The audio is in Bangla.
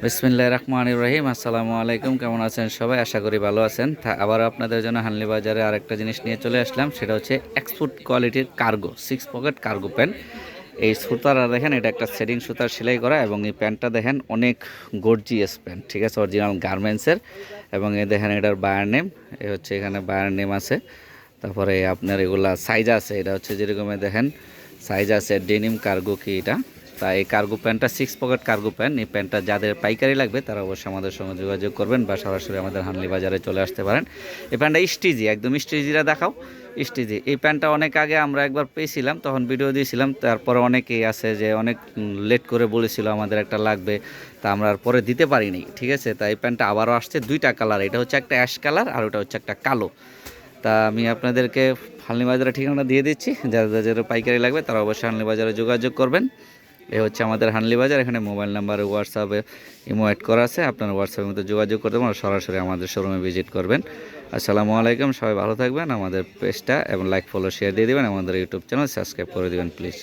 বিসমিল্লাহির রহমানির রহিম। আসসালামু আলাইকুম। কেমন আছেন সবাই? আশা করি ভালো আছেন। আবার আপনাদের জন্য হানলি বাজারে আরেকটা জিনিস নিয়ে চলে আসলাম, সেটা হচ্ছে এক্সপোর্ট কোয়ালিটির কার্গো 6 পকেট কার্গো প্যান্ট। এই সুতারা দেখেন, এটা একটা সেটিং সুতার সেলাই করা, এবং এই প্যান্টটা দেখেন অনেক গর্জিয়াস প্যান্ট, ঠিক আছে, অরিজিনাল গার্মেন্টসের। এবং এই দেখেন এটার বায়ার নেম, এ হচ্ছে এখানে বায়ার নেম আছে। তারপরে আপনার এগুলা সাইজ আছে, এটা হচ্ছে যেরকম দেখেন সাইজ আছে ডেনিম কার্গো কি এটা। তা এই কার্গো প্যান্টটা 6 পকেট কার্গো প্যান্ট, এই প্যান্টটা যাদের পাইকারি লাগবে তারা অবশ্যই আমাদের সঙ্গে যোগাযোগ করবেন বা সরাসরি আমাদের হানলি বাজারে চলে আসতে পারেন। এই প্যান্টটা স্টিজি, একদম স্টিজিরা দেখাও, স্টিজি। এই প্যান্টটা অনেক আগে আমরা একবার পেয়েছিলাম, তখন ভিডিও দিয়েছিলাম। তারপরে অনেকেই আছে যে অনেক লেট করে বলেছিল আমাদের একটা লাগবে, তা আমরা আর পরে দিতে পারিনি, ঠিক আছে। তা এই প্যান্টটা আবারও আসছে দুইটা কালার, এটা হচ্ছে একটা অ্যাশ কালার আর ওটা হচ্ছে একটা কালো। তা আমি আপনাদেরকে হানলি বাজারের ঠিকানা দিয়ে দিচ্ছি, যাদের যাদের পাইকারি লাগবে তারা অবশ্যই হানলি বাজারে যোগাযোগ করবেন। এ হচ্ছে আমাদের হানলি বাজার। এখানে মোবাইল নাম্বার, হোয়াটসঅ্যাপে ইমো অ্যাড করা আছে, আপনারা হোয়াটসঅ্যাপের মধ্যে যোগাযোগ করতে পারেন, সরাসরি আমাদের শোরুমে ভিজিট করবেন। আসসালামু আলাইকুম, সবাই ভালো থাকবেন। আমাদের পেজটা এবং লাইক ফলো শেয়ার দিয়ে দেবেন, আমাদের ইউটিউব চ্যানেল সাবস্ক্রাইব করে দেবেন প্লিজ।